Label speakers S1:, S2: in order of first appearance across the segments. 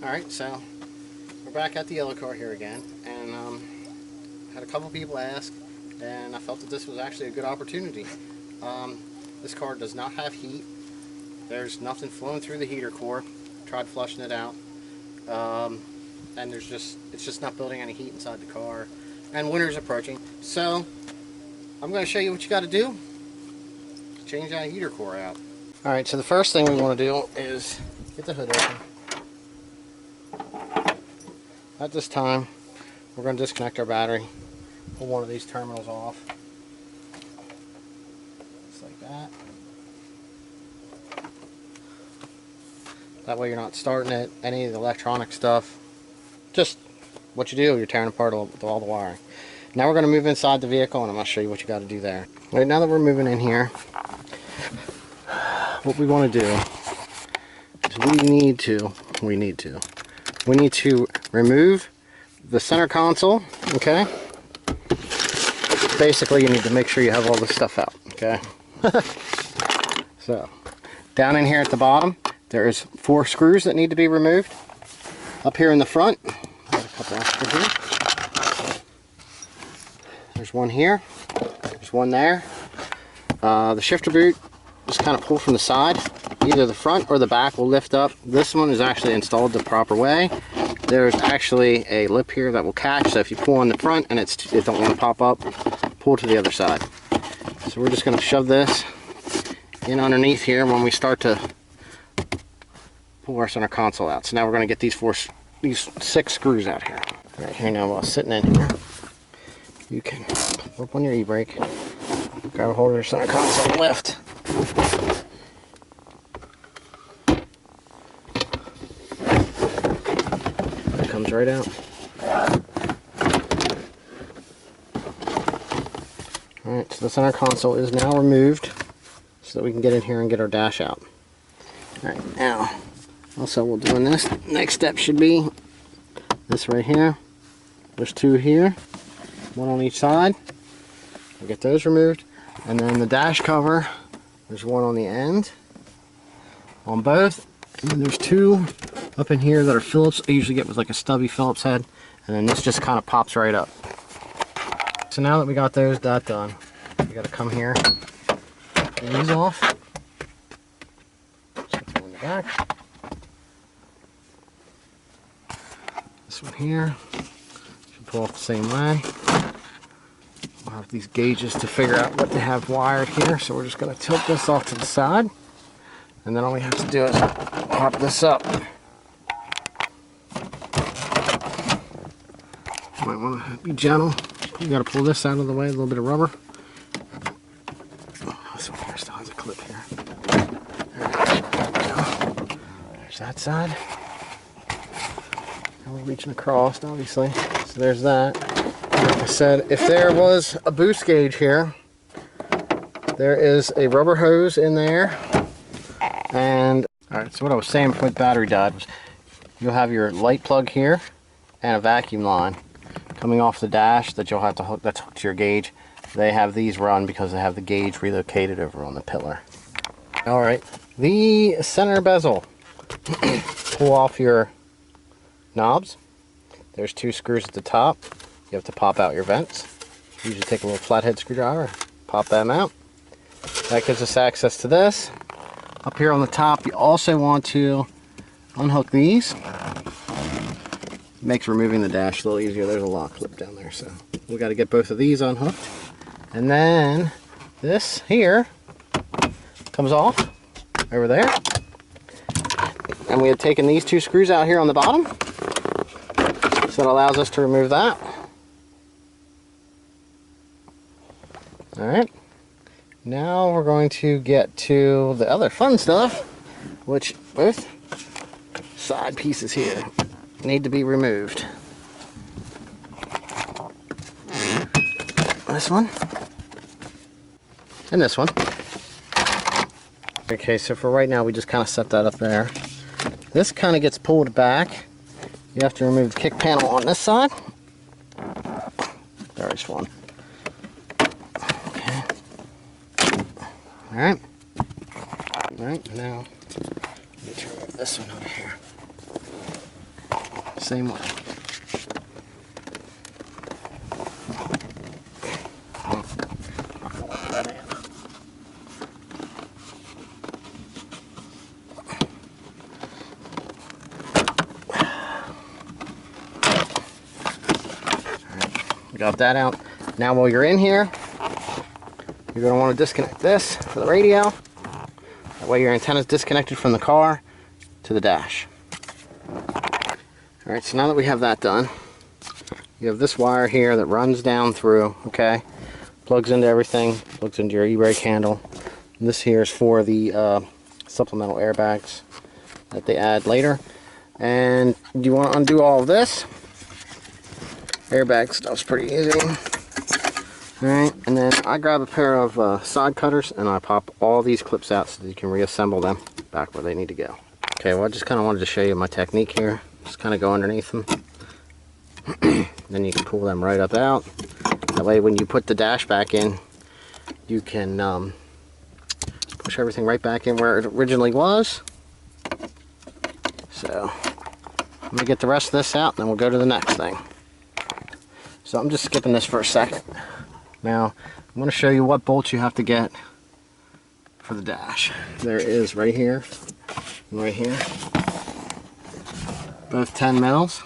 S1: Alright, so we're back at the yellow car here again, and had a couple people ask, and I felt that this was actually a good opportunity. This car does not have heat. There's nothing flowing through the heater core. Tried flushing it out, and it's just not building any heat inside the car, and winter's approaching. So I'm going to show you what you got to do to change that heater core out. Alright, so the first thing we want to do is get the hood open. At this time, we're going to disconnect our battery, pull one of these terminals off, just like that. That way you're not starting it, any of the electronic stuff. Just what you do, you're tearing apart all the wiring. Now we're going to move inside the vehicle, and I'm going to show you what you got to do there. Right now that we're moving in here, what we want to do is we need to remove the center console, okay? Basically, you need to make sure you have all this stuff out, okay? So, down in here at the bottom, there's 4 screws that need to be removed. Up here in the front, there's a couple extra here. There's one here, there's one there. The shifter boot, just kind of pull from the side. Either the front or the back will lift up. This one is actually installed the proper way. There's actually a lip here that will catch, so if you pull on the front and it don't want to pop up, pull to the other side. So we're just going to shove this in underneath here when we start to pull our center console out. So now we're going to get these 6 screws out here. Right here now, while sitting in here, you can flip on your e-brake, grab a hold of your center console and lift. It comes right out. Alright, so the center console is now removed so that we can get in here and get our dash out. Alright, now, also we'll do in this, next step should be this right here. There's 2 here, 1 on each side. We'll get those removed. And then the dash cover, there's 1 on the end, on both. And then there's 2 up in here that are Phillips. I usually get with like a stubby Phillips head. And then this just kind of pops right up. So now that we got that done, we got to come here, pull these off. Just put them in the back. This one here should pull off the same way. We'll have these gauges to figure out what they have wired here, so we're just going to tilt this off to the side, and then all we have to do is pop this up. Might want to be gentle. You got to pull this out of the way, a little bit of rubber. This one here still has a clip here. There's that side. And we're reaching across, obviously. So there's that. Like I said, if there was a boost gauge here, there is a rubber hose in there. And alright, so what I was saying before the battery died was you'll have your light plug here and a vacuum line coming off the dash that you'll have to hook, that's hooked to your gauge. They have these run because they have the gauge relocated over on the pillar. Alright, the center bezel. Pull off your knobs. There's 2 screws at the top. You have to pop out your vents. Usually take a little flathead screwdriver, pop them out. That gives us access to this. Up here on the top, you also want to unhook these. Makes removing the dash a little easier. There's a lock clip down there, so we got to get both of these unhooked. And then this here comes off over there. And we had taken these 2 screws out here on the bottom. So that allows us to remove that. Alright. Now we're going to get to the other fun stuff, which both side pieces here need to be removed. This one and this one. Okay, so for right now we just kind of set that up there. This kind of gets pulled back. You have to remove the kick panel on this side. There's one. Okay. Alright. Alright, now let me turn this one over here. same way. Got that out. Now while you're in here, you're going to want to disconnect this for the radio. That way your antenna is disconnected from the car to the dash. Alright, so now that we have that done, you have this wire here that runs down through, okay? Plugs into everything, plugs into your e-brake handle. And this here is for the supplemental airbags that they add later. And you want to undo all of this. Airbag stuff's pretty easy. Alright, and then I grab a pair of side cutters and I pop all these clips out so that you can reassemble them back where they need to go. Okay, well I just kind of wanted to show you my technique here. Just kind of go underneath them. Then you can pull them right up out. That way when you put the dash back in, you can push everything right back in where it originally was. So, let me get the rest of this out and then we'll go to the next thing. So I'm just skipping this for a second. Now, I'm going to show you what bolts you have to get for the dash. There is right here, and right here. Both 10 mils.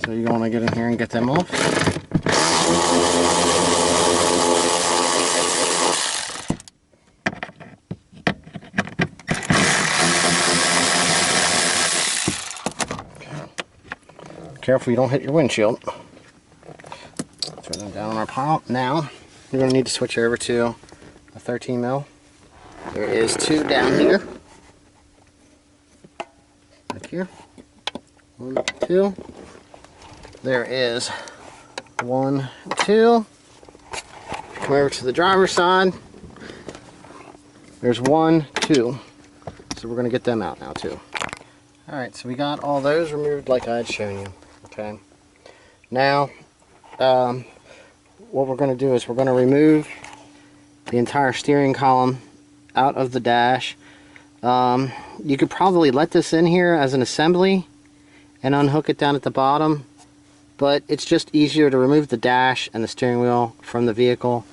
S1: So you're going to get in here and get them off. Careful you don't hit your windshield. Throw them down on our pile. Now, you're going to need to switch over to a 13 mil. There is 2 down here. Back here. 1, 2. There is 1, 2. Come over to the driver's side. There's 1, 2. So we're going to get them out now too. Alright, so we got all those removed like I had shown you. Okay. Now, what we're going to do is we're going to remove the entire steering column out of the dash. You could probably let this in here as an assembly and unhook it down at the bottom, but it's just easier to remove the dash and the steering wheel from the vehicle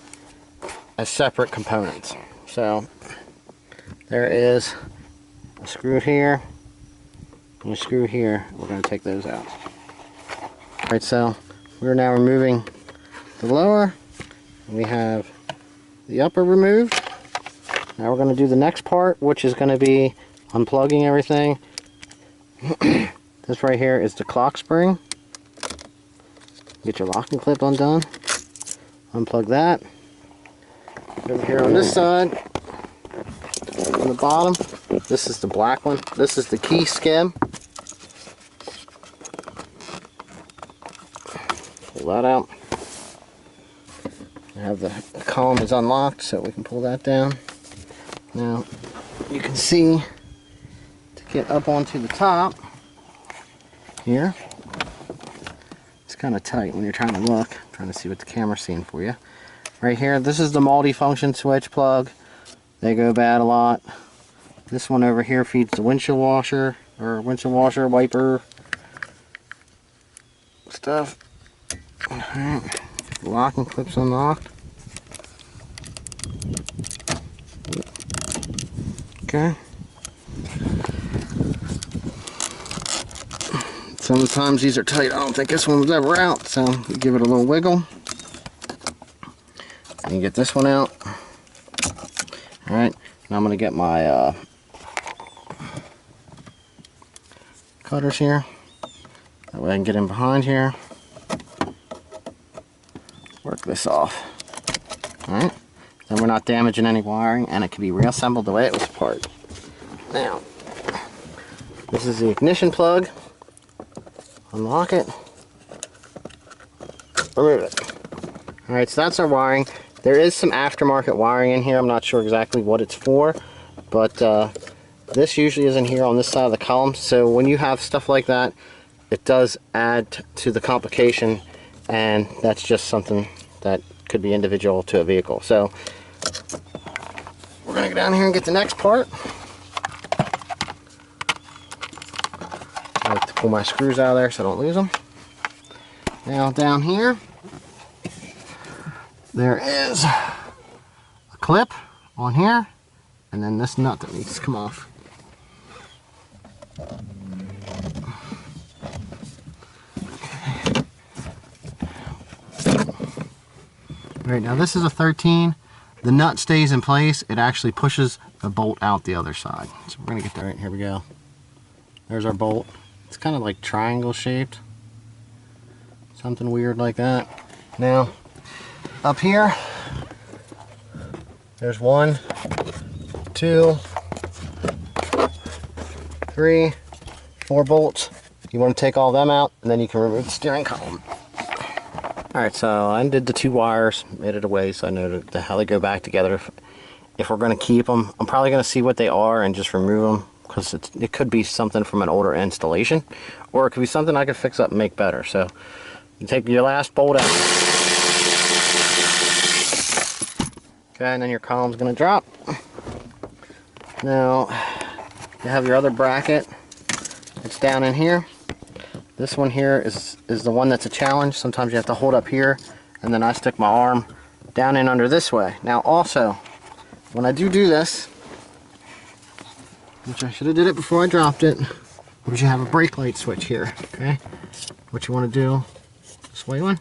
S1: as separate components. So, there is a screw here and a screw here. We're going to take those out. Alright, so we're now removing the lower. We have the upper removed. Now we're going to do the next part, which is going to be unplugging everything. This right here is the clock spring. Get your locking clip undone. Unplug that. Over here on this side, on the bottom, this is the black one. This is the key skim. Pull that out. I have the column is unlocked, so we can pull that down. Now, you can see to get up onto the top here, it's kind of tight when you're trying to look. I'm trying to see what the camera's seeing for you. Right here, this is the multifunction switch plug. They go bad a lot. This one over here feeds the windshield washer, or windshield washer, wiper stuff. Alright, locking clip's unlocked. Okay. Sometimes these are tight. I don't think this one was ever out, so you give it a little wiggle. And you get this one out. Alright, now I'm going to get my cutters here. That way I can get in behind here. Work this off. Alright, then we're not damaging any wiring, and it can be reassembled the way it was apart. Now, this is the ignition plug. Unlock it. Remove it. Alright, so that's our wiring. There is some aftermarket wiring in here. I'm not sure exactly what it's for, but this usually is in here on this side of the column. So when you have stuff like that, it does add to the complication, and that's just something that could be individual to a vehicle. So we're going to go down here and get the next part. I like to pull my screws out of there so I don't lose them. Now down here, there is a clip on here, and then this nut that needs to come off. Alright, now this is a 13. The nut stays in place. It actually pushes the bolt out the other side. So we're going to get there. Right, here we go. There's our bolt. It's kind of like triangle shaped. Something weird like that. Now, up here, there's 1, 2, 3, 4 bolts. You want to take all them out, and then you can remove the steering column. Alright, so I undid the 2 wires, made it away so I know how they go back together. If we're going to keep them, I'm probably going to see what they are and just remove them, because it could be something from an older installation, or it could be something I could fix up and make better. So you take your last bolt out. Okay, and then your column's going to drop. Now, you have your other bracket. It's down in here. This one here is the one that's a challenge. Sometimes you have to hold up here, and then I stick my arm down in under this way. Now also, when I do this, which I should have did it before I dropped it, but you have a brake light switch here, okay? What you want to do, this way one,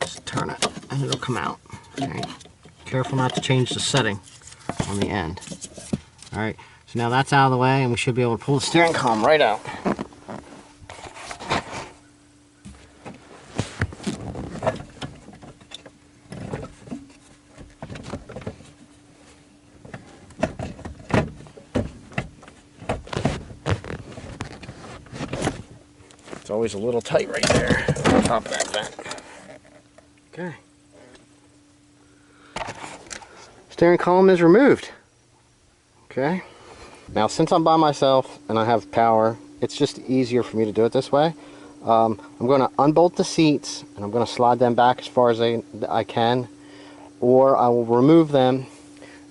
S1: just turn it, and it'll come out, okay? Careful not to change the setting on the end. Alright, so now that's out of the way, and we should be able to pull the steering column right out. It's always a little tight right there. Top that vent. Okay. Steering column is removed. Okay. Now since I'm by myself and I have power, it's just easier for me to do it this way. I'm going to unbolt the seats and I'm going to slide them back as far as I can, or I will remove them,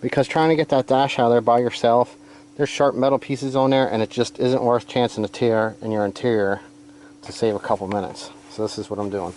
S1: because trying to get that dash out of there by yourself, there's sharp metal pieces on there and it just isn't worth chancing a tear in your interior to save a couple minutes. So this is what I'm doing.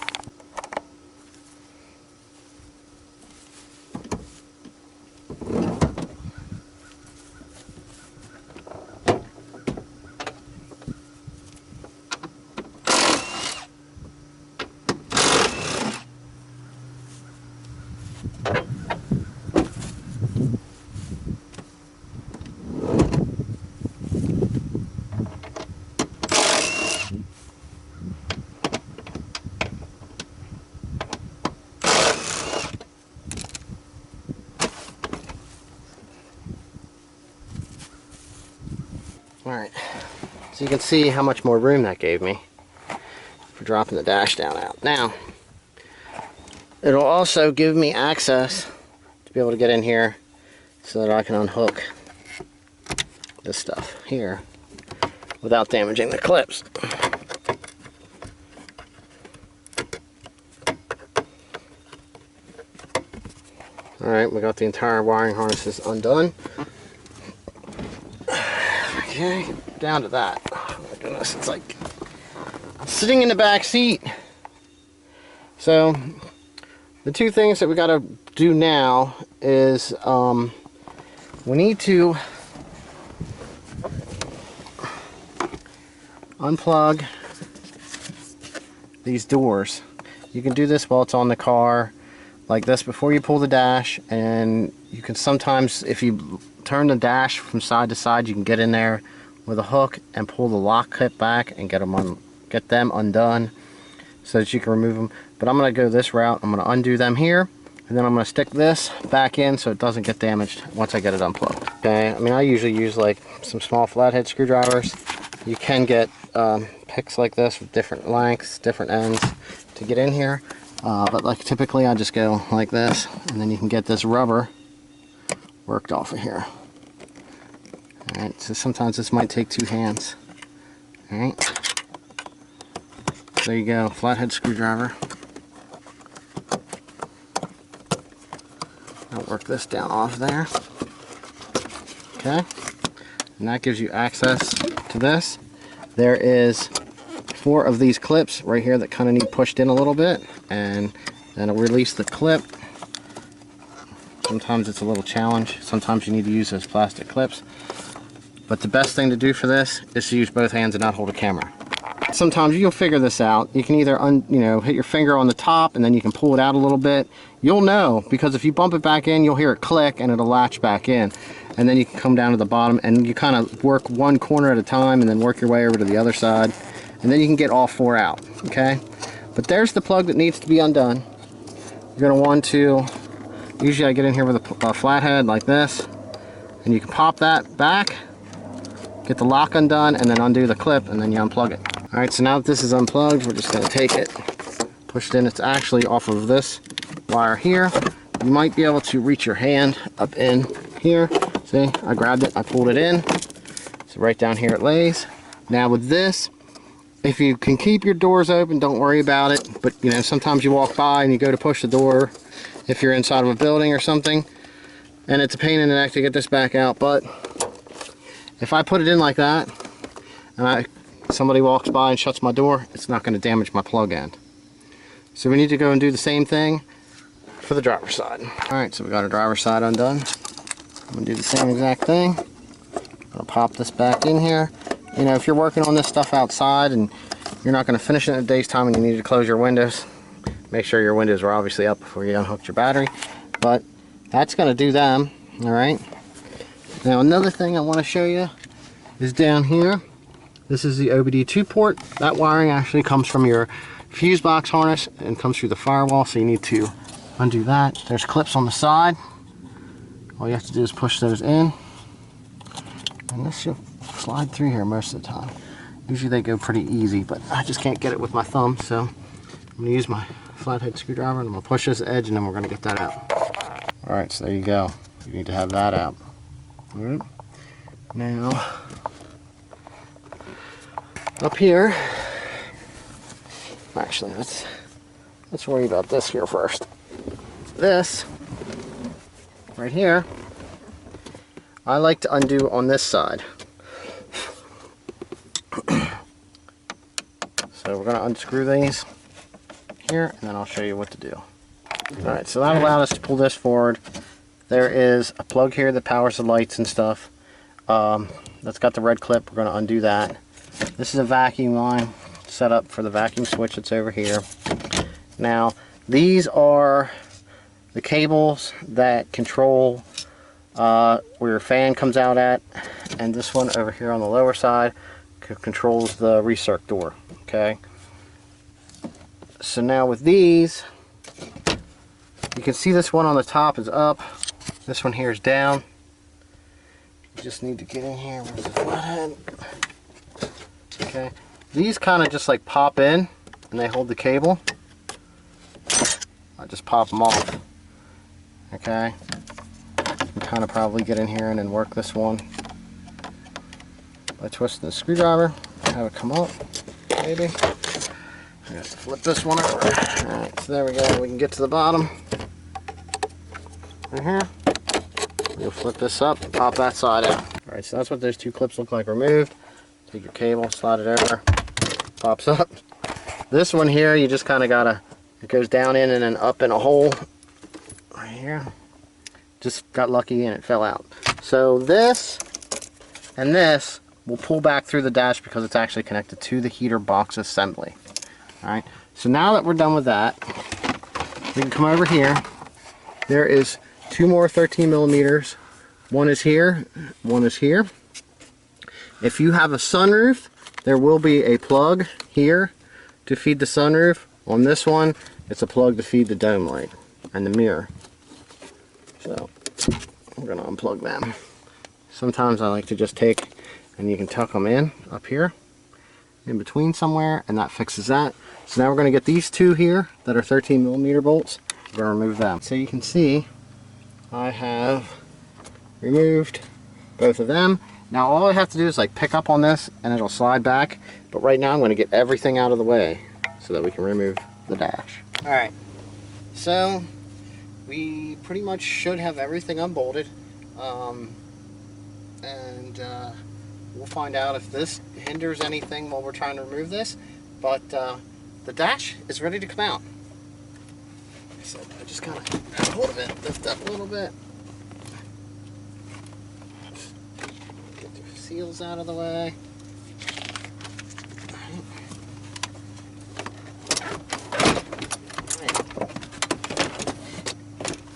S1: Alright, so you can see how much more room that gave me for dropping the dash down out. Now, it'll also give me access to be able to get in here so that I can unhook this stuff here without damaging the clips. Alright, we got the entire wiring harnesses undone. Okay, down to that. Oh my goodness, it's like sitting in the back seat. So the 2 things that we got to do now is we need to unplug these doors. You can do this while it's on the car like this before you pull the dash, and you can sometimes, if you turn the dash from side to side, you can get in there with a hook and pull the lock clip back and get them undone so that you can remove them. But I'm going to go this route. I'm going to undo them here, and then I'm going to stick this back in so it doesn't get damaged once I get it unplugged. Okay, I mean, I usually use like some small flathead screwdrivers. You can get picks like this with different lengths, different ends to get in here, but like typically I just go like this, and then you can get this rubber worked off of here. Alright, so sometimes this might take 2 hands. Alright, there you go, flathead screwdriver. I'll work this down off there. Okay, and that gives you access to this. There is 4 of these clips right here that kind of need pushed in a little bit, and then it'll release the clip. Sometimes it's a little challenge. Sometimes you need to use those plastic clips. But the best thing to do for this is to use both hands and not hold a camera. Sometimes you'll figure this out. You can either hit your finger on the top and then you can pull it out a little bit. You'll know, because if you bump it back in, you'll hear it click and it'll latch back in. And then you can come down to the bottom and you kind of work one corner at a time and then work your way over to the other side. And then you can get all 4 out, okay? But there's the plug that needs to be undone. You're gonna want to, usually I get in here with a flathead like this, and you can pop that back, get the lock undone, and then undo the clip, and then you unplug it. All right, so now that this is unplugged, we're just gonna take it, push it in. It's actually off of this wire here. You might be able to reach your hand up in here. See, I grabbed it, I pulled it in. So right down here it lays. Now with this, if you can keep your doors open, don't worry about it. But sometimes you walk by and you go to push the door if you're inside of a building or something, and it's a pain in the neck to get this back out. But if I put it in like that and somebody walks by and shuts my door, it's not going to damage my plug end. So we need to go and do the same thing for the driver's side. Alright, so we got our driver's side undone. I'm going to do the same exact thing. I'm going to pop this back in here. If you're working on this stuff outside and you're not going to finish it in a day's time and you need to close your windows, make sure your windows are obviously up before you unhook your battery. But that's going to do them. Alright. Now another thing I want to show you is down here. This is the OBD2 port. That wiring actually comes from your fuse box harness and comes through the firewall, so you need to undo that. There's clips on the side. All you have to do is push those in, and this should slide through here most of the time. Usually they go pretty easy, but I just can't get it with my thumb, so I'm going to use my flathead screwdriver and I'm going to push this edge and then we're going to get that out. Alright, so there you go. You need to have that out. Alright. Now, up here, actually let's worry about this here first. This right here, I like to undo on this side. So we're going to unscrew these here and then I'll show you what to do. Alright, so that allowed us to pull this forward. There is a plug here that powers the lights and stuff. That's got the red clip. We're going to undo that. This is a vacuum line set up for the vacuum switch that's over here. Now, these are the cables that control where your fan comes out at, and this one over here on the lower side controls the recirc door. Okay. So now with these, you can see this one on the top is up. This one here is down. You just need to get in here with the flathead. Okay. These kind of just like pop in and they hold the cable. I just pop them off. Okay. You can kind of probably get in here and then work this one by twisting the screwdriver. Have it come up, maybe. I have to flip this one over. Alright, so there we go. We can get to the bottom. Right here. You'll flip this up, pop that side out. Alright, so that's what those 2 clips look like removed. Take your cable, slide it over, pops up. This one here, you just kind of gotta, it goes down in and then up in a hole. Right here. Just got lucky and it fell out. So this and this will pull back through the dash because it's actually connected to the heater box assembly. Alright, so now that we're done with that, we can come over here. There is 2 more 13 millimeters. One is here, one is here. If you have a sunroof, there will be a plug here to feed the sunroof. On this one, it's a plug to feed the dome light and the mirror. So, we're going to unplug them. Sometimes I like to just take, and you can tuck them in up here, in between somewhere, and that fixes that. So now we're going to get these 2 here that are 13 millimeter bolts. We're going to remove them. So you can see, I have removed both of them. Now all I have to do is like pick up on this and it'll slide back, but right now I'm going to get everything out of the way so that we can remove the dash. Alright, so we pretty much should have everything unbolted, and we'll find out if this hinders anything while we're trying to remove this. But the dash is ready to come out. So I just gotta hold of it, lift up a little bit. Get the seals out of the way.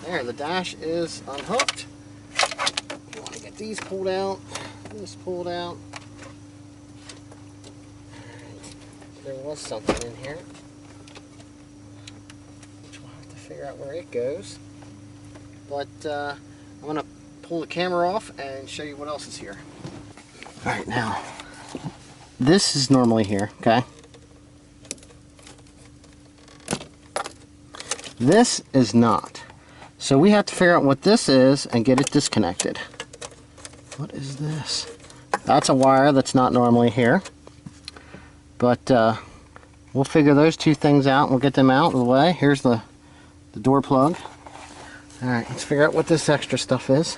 S1: There, the dash is unhooked. You want to get these pulled out, this pulled out. There was something in here, which we'll have to figure out where it goes. But I'm going to pull the camera off and show you what else is here. Alright, now, this is normally here, okay? This is not. So we have to figure out what this is and get it disconnected. What is this? That's a wire that's not normally here. But we'll figure those two things out and we'll get them out of the way. Here's the door plug. Alright, let's figure out what this extra stuff is.